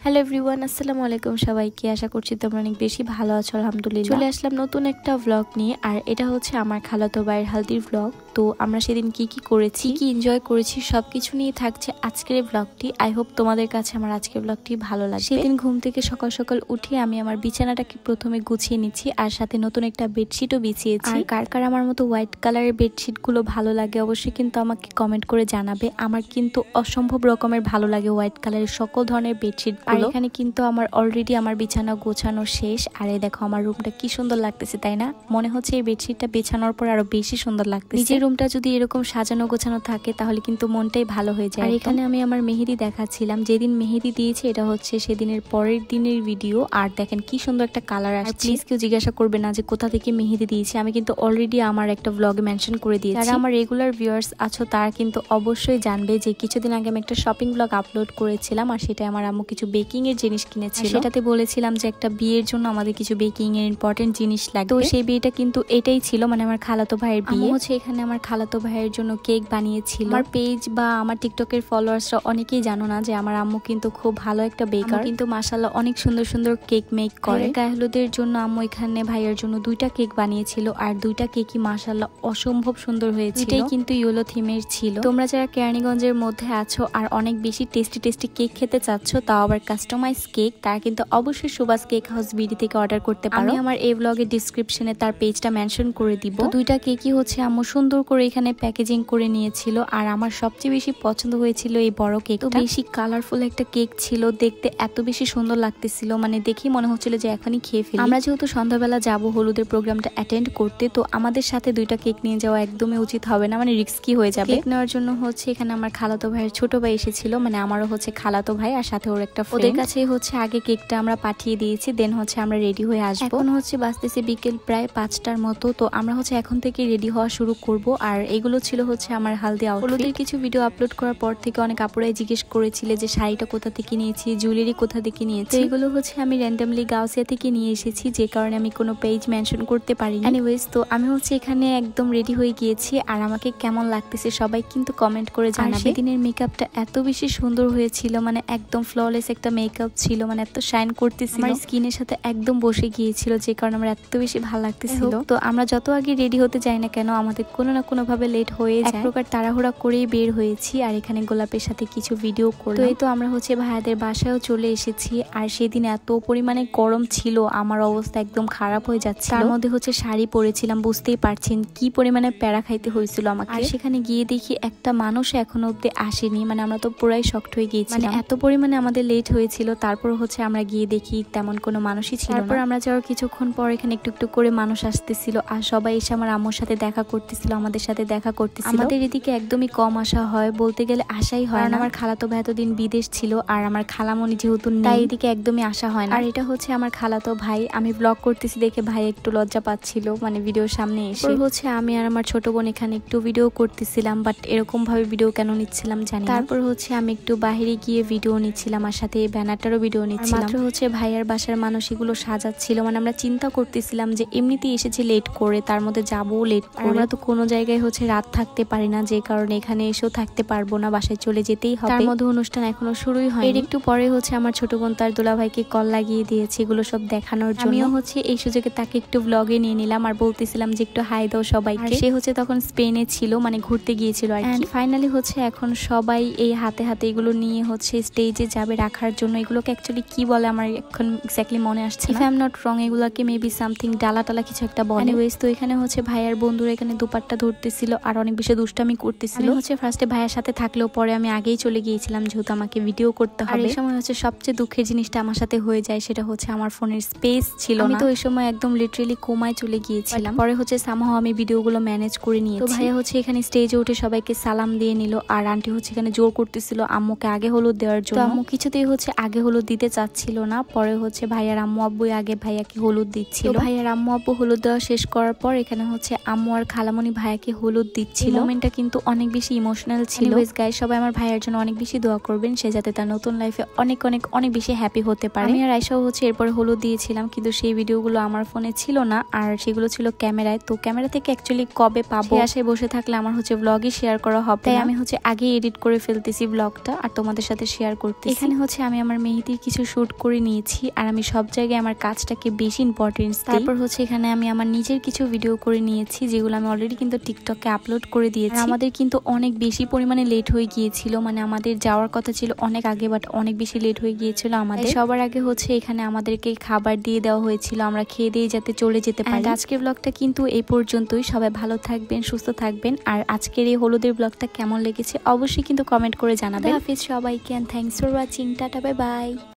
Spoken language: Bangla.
হ্যালো এভরিওয়ান, আসসালামু আলাইকুম সবাইকে। আশা করছি তোমরা অনেক বেশি ভালো আছো। আলহামদুলিল্লাহ চলে আসলাম নতুন একটা ভ্লগ নিয়ে। আর এটা হচ্ছে আমার খালাতো ভাইয়ের হালদির ভ্লগ। তো আমরা সেদিন কি কি করেছি, কি এনজয় করেছি সবকিছু নিয়ে থাকছে আজকের ভ্লগটি। আই হোপ তোমাদের কাছে আমার আজকের ভ্লগটি ভালো লাগবে। সেদিন ঘুম থেকে সকাল সকাল উঠে আমি আমার বিছানাটাকে প্রথমে গুছিয়ে নিচ্ছি, আর সাথে নতুন একটা বেডশিটও বিছিয়েছি। আর কার কার আমার মতো হোয়াইট কালারের বেডশিট গুলো ভালো লাগে অবশ্যই কিন্তু আমাকে কমেন্ট করে জানাবে। আমার কিন্তু অসম্ভব রকমের ভালো লাগে হোয়াইট কালারের সকল ধরনের বেডশিট। আর এখানে কিন্তু আমার অলরেডি আমার বিছানা গোছানো শেষ। আর এই দেখো আমার রুমটা কি সুন্দর লাগতেছে, তাই না? মনে হচ্ছে এই বেডশিটটা বিছানোর পর আরো বেশি সুন্দর লাগতেছে। নিজের রুমটা যদি এরকম সাজানো গোছানো থাকে তাহলে কিন্তু মনটাই ভালো হয়ে যায়। আর এখানে আমি আমার মেহেদি দেখাচ্ছিলাম, যেদিন মেহেদি দিয়েছি এটা হচ্ছে সেদিনের পরের দিনের ভিডিও। আর দেখেন কি সুন্দর একটা কালার আসছে। প্লিজ কেউ জিজ্ঞাসা করবে না যে কোথা থেকে মেহেদি দিয়েছি, আমি কিন্তু অলরেডি আমার একটা ব্লগে মেনশন করে দিয়েছি। যারা আমার রেগুলার ভিউয়ার্স আছো তারা কিন্তু অবশ্যই জানবে যে কিছুদিন আগে আমি একটা শপিং ব্লগ আপলোড করেছিলাম, আর সেটা আমার আম্মু কিছু বেকিং এর জিনিস কিনেছিল। সেটাতে বলেছিলাম যে একটা বিয়ের জন্য আমাদের কিছু বেকিং এর ইম্পর্টেন্ট জিনিস লাগবে। তো সেই বিয়েটা কিন্তু এটাই ছিল, মানে আমার খালাতো ভাইয়ের বিয়ে। হচ্ছে এখানে আমার খালাতো ভাইয়ের জন্য কেক বানিয়েছিল। আমার পেজ বা আমার টিকটকের ফলোয়ার্সরা অনেকেই জানো না যে আমার আম্মু কিন্তু খুব ভালো একটা বেকার, কিন্তু মাশাআল্লাহ অনেক সুন্দর সুন্দর কেক মেক করে। গায়ে হলুদের জন্য আম্মু এখানে ভাইয়ের জন্য 2টা কেক বানিয়েছিল, আর 2টা কেকই মাশাআল্লাহ অসম্ভব সুন্দর হয়েছিল। এটাই কিন্তু ইয়েলো থিমের ছিল। তোমরা যারা কেরানীগঞ্জের মধ্যে আছো আর অনেক বেশি টেস্টি টেস্টি কেক খেতে চাচ্ছ, তাও আবার কাস্টমাইজ কেক, তারা কিন্তু অবশ্যই সুবাস কেক হাউস বিডি থেকে অর্ডার করতে পারো। আমি আমার এই ব্লগের ডিসক্রিপশনে তার পেজটা মেনশন করে দিব। 2টা কেকই হচ্ছে আম্মু সুন্দর করে এখানে প্যাকেজিং করে নিয়েছিল। আর আমার সবচেয়ে বেশি পছন্দ হয়েছিল এই বড় কেকটা। বেশি কালারফুল একটা কেক ছিল, দেখতে এত বেশি সুন্দর লাগতেছিল, মানে দেখেই মনে হচ্ছিল যে এখনই খেয়ে ফেলি। আমরা যেহেতু সন্ধ্যাবেলা যাব হলুদের প্রোগ্রামটা অ্যাটেন্ড করতে, তো আমাদের সাথে 2টা কেক নিয়ে যাওয়া একদমই উচিত হবে না, মানে রিস্কি হয়ে যাবে। কেক নেওয়ার জন্য হচ্ছে এখানে আমার খালাতো ভাইয়ের ছোট ভাই এসেছিল, মানে আমারও হচ্ছে খালাতো ভাই আর সাথে ওর একটা ফ্রেন্ড। ওদের কাছে হচ্ছে আগে কেকটা আমরা পাঠিয়ে দিয়েছি, দেন হচ্ছে আমরা রেডি হয়ে আসবো। এখন হচ্ছে বাজতেছে বিকেল প্রায় 5টার মতো। তো আমরা হচ্ছে এখন থেকে রেডি হওয়া শুরু করব। আর এগুলো ছিল হচ্ছে আমার হালদি আউটফিট। হলুদের কিছু ভিডিও আপলোড করার পর থেকে অনেক আপুরাই জিজ্ঞেস করেছিলে যে শাড়িটা কোথা থেকে নিয়েছি, জুয়েলারি কোথা থেকে নিয়েছি। এগুলো হচ্ছে আমি র্যান্ডমলি গাউসিয়া থেকে নিয়ে এসেছি, যে কারণে আমি কোনো পেজ মেনশন করতে পারি। এনিওয়েজ, তো আমি হচ্ছে এখানে একদম রেডি হয়ে গিয়েছি। আর আমাকে কেমন লাগতেছে সবাই কিন্তু কমেন্ট করে জানাবে। সেদিনের মেকআপটা এত বেশি সুন্দর হয়েছিল, মানে একদম ফ্ললেস একটা মেকআপ ছিল, মানে এত শাইন করতেছিল, আমার স্কিনের সাথে একদম বসে গিয়েছিল, যে কারণে আমার এত বেশি ভালো লাগতেছিল। তো আমরা যত আগে রেডি হতে যাই না কেন, আমাদের কোনো না কোনো ভাবে লেট হয়ে যায়। এক প্রকার তাড়াহুড়া করেই বের হয়েছি। আর এখানে গোলাপের সাথে কিছু ভিডিও করলাম। তো এই তো আমরা হচ্ছে ভাইয়াদের বাসায়ও চলে এসেছি। আর সেদিন এত পরিমাণে গরম ছিল, আমার অবস্থা একদম খারাপ হয়ে যাচ্ছে। তার মধ্যে হচ্ছে শাড়ি পরেছিলাম, বুঝতেই পারছেন কি পরিমাণে প্যারা খাইতে হয়েছিল আমাকে। আর সেখানে গিয়ে দেখি একটা মানুষ এখনো অব্দি আসেনি, মানে আমরা তো পুরাই শক্ট হয়ে গিয়েছিলাম, মানে এত পরিমাণে আমাদের লেট হয়েছিল। তারপর হচ্ছে আমরা গিয়ে দেখি তেমন কোনো মানুষই ছিল না। তারপর আমরা যাওয়ার কিছুক্ষণ পর এখানে একটু একটু করে মানুষ আসতেছিল, আর সবাই এসে আমার আম্মুর সাথে দেখা করতেছিল, আমাদের সাথে দেখা করতেছিল। আমাদের এদিকে একদমই কম আসা হয়, বলতে গেলে আসাই হয় না। আমার খালাতো ভাই এতদিন বিদেশ ছিল, আর আমার খালামণি যেহেতু তাই এদিকে একদমই আসা হয় না। আর এটা হচ্ছে আমার খালাতো ভাই। আমি ব্লগ করতেছি দেখে ভাই একটু লজ্জা পাচ্ছিল, মানে ভিডিওর সামনে এসে। হচ্ছে আমি আর আমার ছোট বোন এখানে একটু ভিডিও করতেছিলাম, বাট এরকম ভাবে ভিডিও কেন নিচ্ছিলাম জানি না। তারপর হচ্ছে আমি একটু বাইরে গিয়ে ভিডিও নিচ্ছিলাম, আর সাথে এই ব্যানারটারও ভিডিও নিচ্ছিলাম। মাত্র হচ্ছে ভাইয়ার বাসার মানুষ এগুলো সাজাচ্ছিল, মানে আমরা চিন্তা করতেছিলাম যে এমনিতেই এসেছি লেট করে, তার মধ্যে যাবো লেট করে। আমরা তো কোনো জায়গায় হচ্ছে রাত থাকতে পারি না, যে কারণে এখানে এসেও থাকতে পারবো না, বাসায় চলে যেতেই হবে। তার মধ্যে অনুষ্ঠান এখনো শুরুই হয়। এর একটু পরে হচ্ছে আমার ছোট বোন তার দুলা ভাইকে কল লাগিয়ে দিয়েছে এগুলো সব দেখানোর জন্য। আমিও হচ্ছে এই সুযোগে তাকে একটু ব্লগে নিয়ে নিলাম, আর বলতেছিলাম যে একটু হাই দাও সবাইকে। সে হচ্ছে তখন স্পেনে ছিল, মানে ঘুরতে গিয়েছিল আর কি। ফাইনালি হচ্ছে এখন সবাই এই হাতে হাতে এগুলো নিয়ে হচ্ছে স্টেজে যাবে রাখার জন্য। এগুলোকে অ্যাকচুয়ালি কি বলে আমার এখন এক্স্যাক্টলি মনে আসছে না। If I am not wrong, এগুলোকে মেবি সামথিং ডালা টালা কিছু একটা বলে। এনিওয়েজ, তো এখানে হচ্ছে ভাইয়ার বন্ধুরা এখানে দুপাট্টা ধরতেছিল আর অনেক বেশি দুষ্টামি করতেছিল। হচ্ছে ফার্স্টে ভাইয়ার সাথে থাকলেও পরে আমি আগেই চলে গিয়েছিলাম, যেহেতু আমাকে ভিডিও করতে হবে। এই সময় হচ্ছে সবচেয়ে দুঃখের জিনিসটা আমার সাথে হয়ে যায়, সেটা হচ্ছে আমার ফোনের স্পেস ছিল না। আমি তো ওই সময় একদম লিটারেলি কোমায় চলে গিয়েছিলাম। পরে হচ্ছে সামহাও আমি ভিডিওগুলো ম্যানেজ করে নিয়েছি। তো ভাইয়া হচ্ছে এখানে স্টেজে উঠে সবাইকে সালাম দিয়ে নিল, আর আন্টি হচ্ছে এখানে জোর করতেছিল আম্মুকে আগে হলুদ দেওয়ার জন্য। আম্মু কিছুতেই হচ্ছে আগে হলুদ দিতে চাচ্ছিল না। পরে হচ্ছে ভাইয়ার আম্মু আব্বুই আগে ভাইয়াকে হলুদ দিচ্ছিল। ভাইয়ার আম্মু আব্বু হলুদ দেওয়া শেষ করার পর এখানে হচ্ছে আম্মু আর খালামণি ভাইয়াকে হলুদ দিচ্ছিল। মোমেন্টটা কিন্তু অনেক বেশি ইমোশনাল ছিল। গাইস, সবাই আমার ভাইয়ার জন্য অনেক বেশি দোয়া করবেন, সে যাতে তার নতুন লাইফে অনেক অনেক অনেক বেশি হ্যাপি হতে পারে। আমি আর আয়শাও হচ্ছে এরপরে হলুদ দিয়েছিলাম, কিন্তু সেই ভিডিওগুলো আমার ফোনে ছিল না, আর সেগুলো ছিল ক্যামেরায়। তো ক্যামেরা থেকে অ্যাকচুয়ালি কবে পাবো, আশায় বসে থাকলে আমার হচ্ছে ব্লগই শেয়ার করা হবে, তাই আমি হচ্ছে আগে এডিট করে ফেলতেছি ব্লগটা আর তোমাদের সাথে শেয়ার করতেছি। এখানে হচ্ছে আমি আমি আমার মেহেদির কিছু শুট করে নিয়েছি আর আমি সব জায়গায় আমার কাজটাকে বেশি ইম্পর্টেন্স দিই। তারপর হচ্ছে এখানে আমি আমার নিজের কিছু ভিডিও করে নিয়েছি যেগুলো আমি অলরেডি কিন্তু টিকটকে আপলোড করে দিয়েছি। আমাদের কিন্তু অনেক বেশি পরিমাণে লেট হয়ে গিয়েছিল, মানে আমাদের যাওয়ার কথা ছিল অনেক আগে, বাট অনেক বেশি লেট হয়ে গিয়েছিল আমাদের। সবার আগে হচ্ছে এখানে আমাদেরকে খাবার দিয়ে দেওয়া হয়েছিল, আমরা খেয়ে দিয়ে যাতে চলে যেতে পারি। আজকের ব্লগটা কিন্তু এই পর্যন্তই। সবাই ভালো থাকবেন, সুস্থ থাকবেন। আর আজকের এই হলুদের ব্লগটা কেমন লেগেছে অবশ্যই কিন্তু কমেন্ট করে জানাবেন। হাফিজ সবাইকে, and thanks for watching. Tata, bye by.